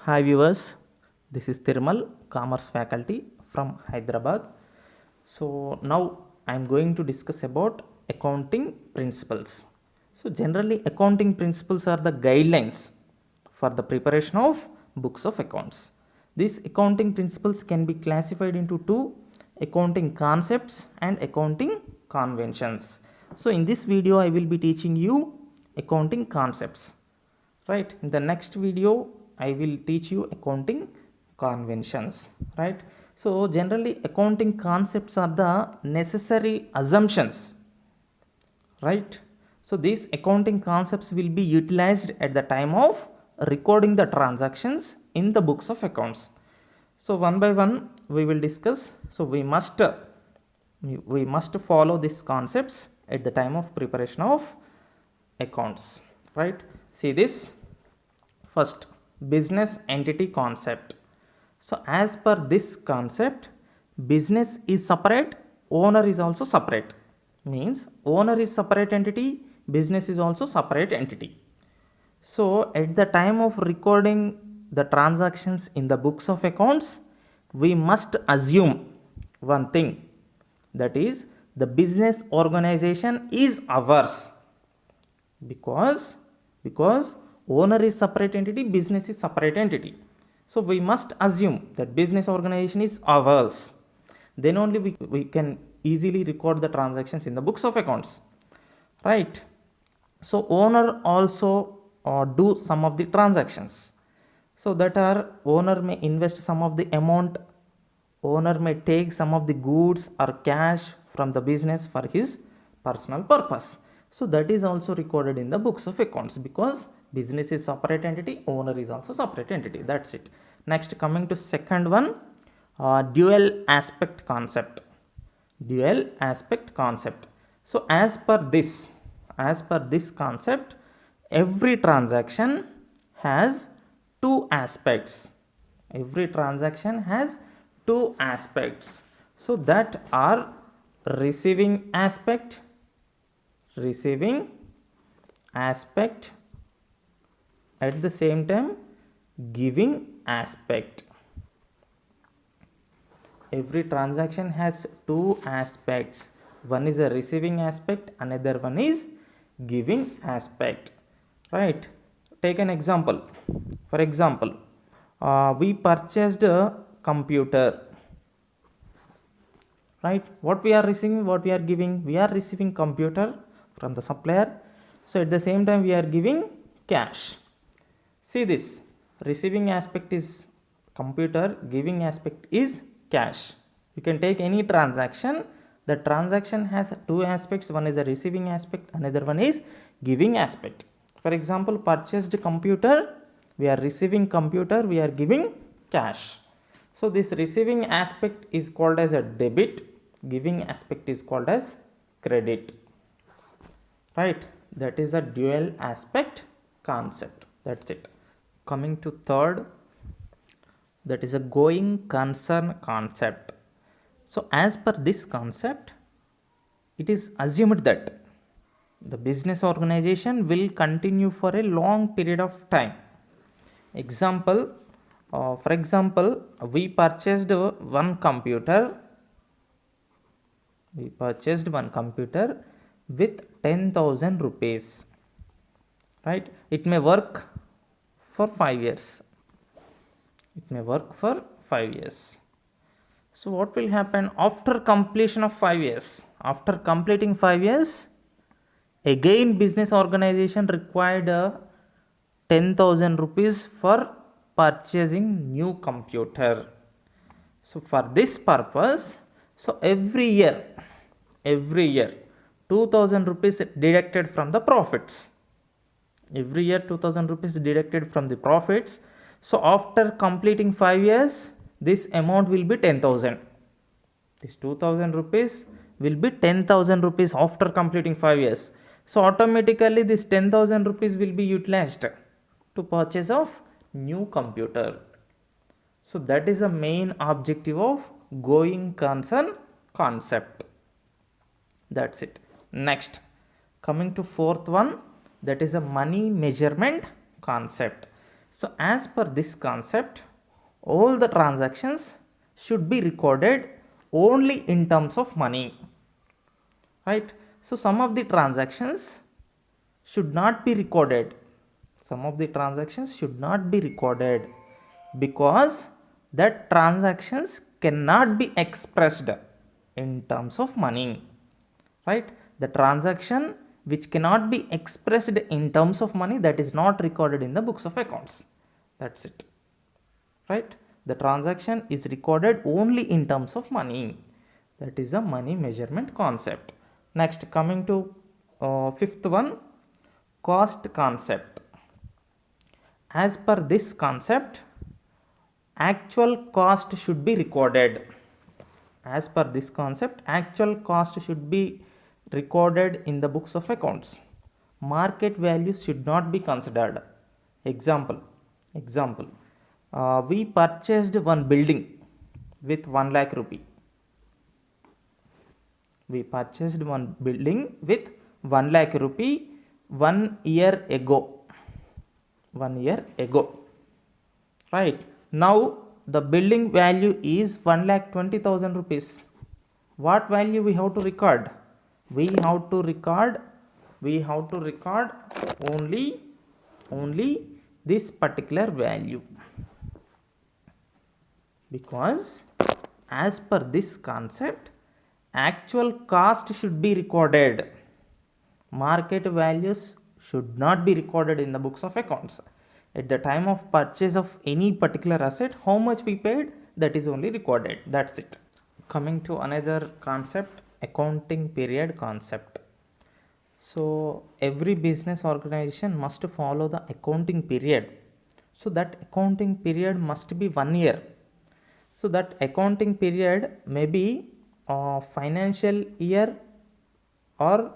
Hi viewers, this is Thirmal, Commerce faculty from Hyderabad. So now I am going to discuss about accounting principles. So generally accounting principles are the guidelines for the preparation of books of accounts. These accounting principles can be classified into two: accounting concepts and accounting conventions. So in this video I will be teaching you accounting concepts. Right, in the next video I will teach you accounting conventions. Right, so generally accounting concepts are the necessary assumptions. Right, so these accounting concepts will be utilized at the time of recording the transactions in the books of accounts. So one by one we will discuss. So we must follow these concepts at the time of preparation of accounts. Right, see this. First, business entity concept. So as per this concept, business is separate, owner is also separate. Means owner is separate entity, business is also separate entity. So at the time of recording the transactions in the books of accounts, we must assume one thing, that is the business organization is ours, because owner is separate entity, business is separate entity. So we must assume that business organization is ours, then only we can easily record the transactions in the books of accounts. Right, so owner also do some of the transactions. So that are, owner may invest some of the amount, owner may take some of the goods or cash from the business for his personal purpose. So that is also recorded in the books of accounts, because business is separate entity, owner is also separate entity. That's it. Next, coming to second one, dual aspect concept. Dual aspect concept. So as per this concept, every transaction has two aspects. Every transaction has two aspects. So that are receiving aspect, at the same time giving aspect. Every transaction has two aspects. One is a receiving aspect, another one is giving aspect. Right, take an example. For example, we purchased a computer. Right, what we are receiving, what we are giving? We are receiving computer from the supplier. So at the same time we are giving cash. See this, receiving aspect is computer, giving aspect is cash. You can take any transaction, the transaction has two aspects, one is a receiving aspect, another one is giving aspect. For example, purchased computer, we are receiving computer, we are giving cash. So this receiving aspect is called as a debit, giving aspect is called as credit. Right, that is a dual aspect concept. That's it. Coming to third, that is a going concern concept. So as per this concept, it is assumed that the business organization will continue for a long period of time. Example, for example, we purchased one computer. We purchased one computer with 10,000 rupees. Right, it may work for 5 years. It may work for 5 years. So what will happen after completion of 5 years? After completing 5 years, again business organization required 10,000 rupees for purchasing new computer. So for this purpose, so every year 2,000 rupees deducted from the profits. Every year 2,000 rupees deducted from the profits. So after completing 5 years, this amount will be 10,000. This 2,000 rupees will be 10,000 rupees after completing 5 years. So automatically this 10,000 rupees will be utilized to purchase of new computer. So that is the main objective of going concern concept. That's it. Next, coming to fourth one, that is a money measurement concept. So as per this concept, all the transactions should be recorded only in terms of money, right? So some of the transactions should not be recorded. Some of the transactions should not be recorded because that transactions cannot be expressed in terms of money, right? The transaction which cannot be expressed in terms of money, that is not recorded in the books of accounts. That's it, right? The transaction is recorded only in terms of money. That is a money measurement concept. Next, coming to fifth one, cost concept. As per this concept, actual cost should be recorded. As per this concept, actual cost should be recorded in the books of accounts. Market values should not be considered. Example, we purchased one building with 1 lakh rupee. We purchased one building with 1 lakh rupee 1 year ago. 1 year ago, right? Now the building value is 1,20,000 rupees. What value we have to record? We have to record only this particular value, because as per this concept, actual cost should be recorded. Market values should not be recorded in the books of accounts. At the time of purchase of any particular asset, how much we paid, that is only recorded. That's it. Coming to another concept, accounting period concept. So every business organization must follow the accounting period. So that accounting period must be 1 year. So that accounting period may be financial year or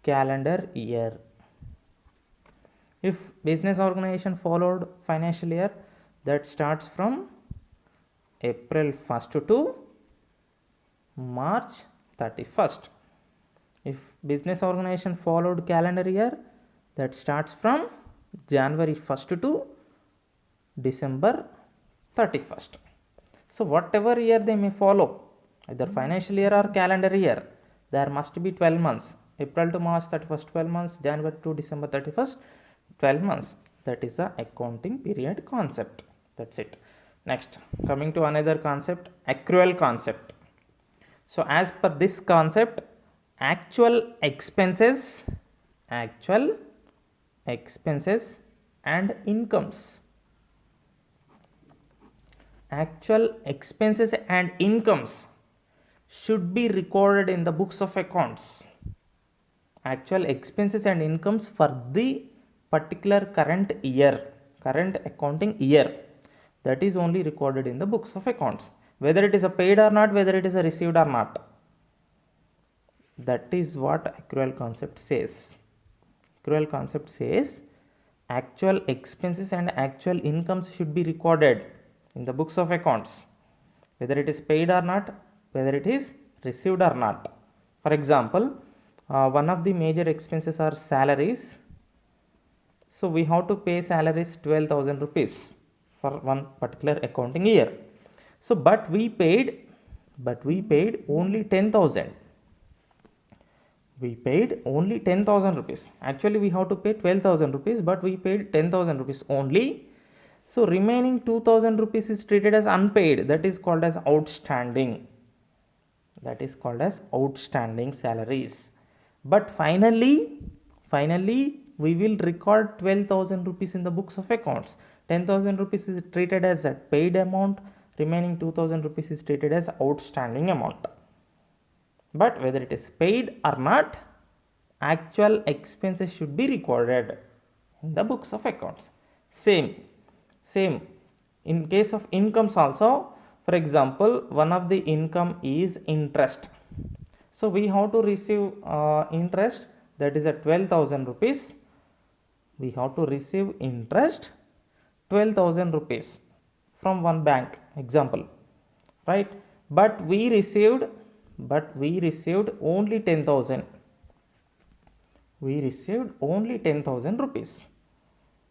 calendar year. If business organization followed financial year, that starts from April 1st to March 31st. If business organization followed calendar year, that starts from January 1st to December 31st. So whatever year they may follow, either financial year or calendar year, there must be 12 months. April to March 31st, 12 months. January to December 31st, 12 months. That is the accounting period concept. That's it. Next, coming to another concept, accrual concept. So as per this concept, actual expenses and incomes. Actual expenses and incomes should be recorded in the books of accounts. Actual expenses and incomes for the particular current accounting year, that is only recorded in the books of accounts, whether it is a paid or not, whether it is a received or not. That is what accrual concept says. Accrual concept says actual expenses and actual incomes should be recorded in the books of accounts, whether it is paid or not, whether it is received or not. For example, one of the major expenses are salaries. So we have to pay salaries 12,000 rupees for one particular accounting year. So but we paid only 10,000. We paid only 10,000 rupees. Actually we have to pay 12,000 rupees, but we paid 10,000 rupees only. So remaining 2,000 rupees is treated as unpaid. That is called as outstanding. That is called as outstanding salaries. But finally we will record 12,000 rupees in the books of accounts. 10,000 rupees is treated as a paid amount. Remaining 2,000 rupees is treated as outstanding amount. But whether it is paid or not, actual expenses should be recorded in the books of accounts. Same in case of incomes also. For example, one of the income is interest. So we have to receive interest, that is at 12,000 rupees. We have to receive interest 12,000 rupees from one bank, example, right? But we received only 10,000. We received only 10,000 rupees.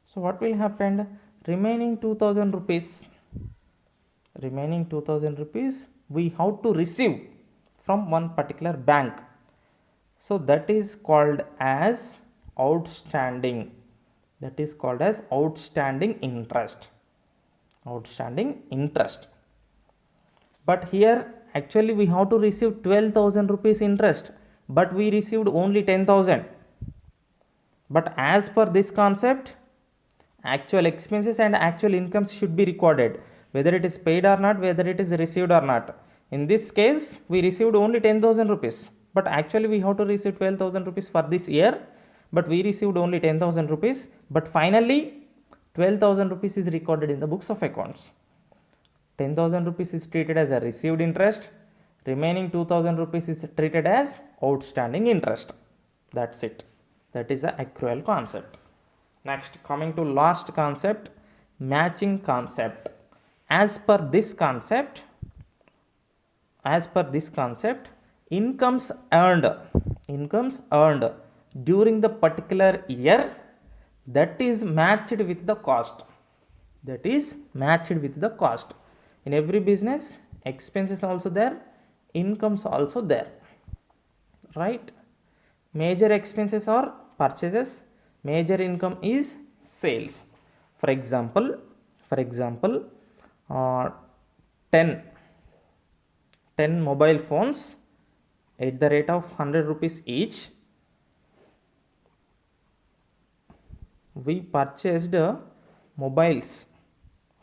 So what will happen? remaining 2000 rupees, remaining 2000 rupees we have to receive from one particular bank. So that is called as outstanding, that is called as outstanding interest, outstanding interest. But here actually we have to receive 12,000 rupees interest, but we received only 10,000. But as per this concept, actual expenses and actual incomes should be recorded, whether it is paid or not, whether it is received or not. In this case, we received only 10,000 rupees, but actually we have to receive 12,000 rupees for this year, but we received only 10,000 rupees, but finally 12,000 rupees is recorded in the books of accounts. 10,000 rupees is treated as a received interest, remaining 2,000 rupees is treated as outstanding interest. That's it. That is the accrual concept. Next, coming to last concept, matching concept. As per this concept, incomes earned during the particular year, that is matched with the cost. That is matched with the cost. In every business, expenses also there, incomes also there, right? Major expenses are purchases, major income is sales. For example, 10 mobile phones at the rate of 100 rupees each, we purchased mobiles.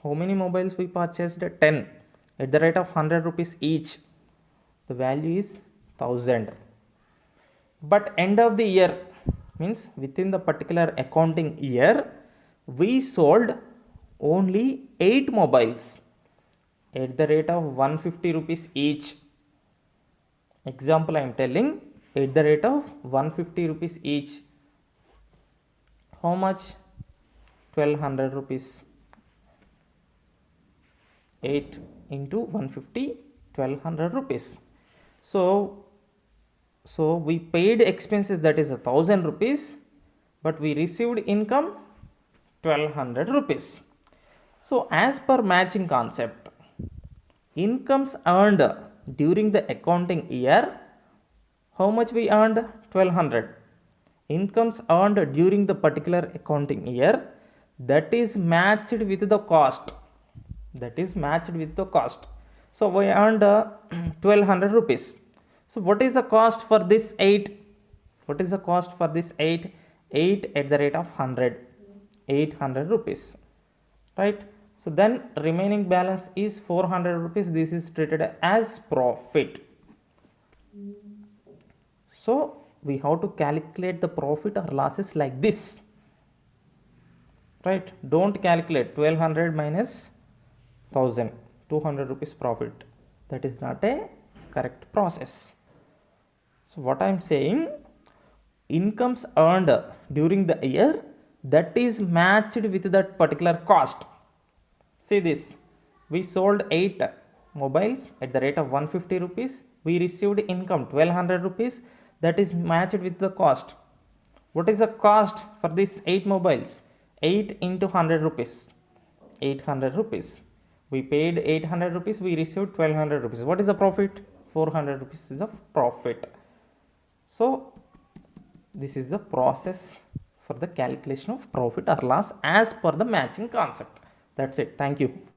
How many mobiles we purchased? 10 at the rate of 100 rupees each. The value is 1000. But end of the year, means within the particular accounting year, we sold only 8 mobiles at the rate of 150 rupees each. Example I am telling, at the rate of 150 rupees each. How much? 1200 rupees. 8 into 150, 1200 rupees. So we paid expenses, that is 1000 rupees, but we received income 1200 rupees. So as per matching concept, incomes earned during the accounting year, how much we earned? 1200. Incomes earned during the particular accounting year, that is matched with the cost. That is matched with the cost. So we earned 1200 rupees. So what is the cost for this 8? What is the cost for this 8? 8 at the rate of 100. 800 rupees. Right? So then remaining balance is 400 rupees. This is treated as profit. So we have to calculate the profit or losses like this. Right? Don't calculate 1200 minus 1000. 200 rupees profit. That is not a correct process. So what I am saying, incomes earned during the year, that is matched with that particular cost. See this, we sold 8 mobiles at the rate of 150 rupees. We received income 1200 rupees, that is matched with the cost. What is the cost for these 8 mobiles? 8 into 100 rupees. 800 rupees. We paid 800 rupees, we received 1200 rupees. What is the profit? 400 rupees is the profit. So this is the process for the calculation of profit or loss as per the matching concept. That's it. Thank you.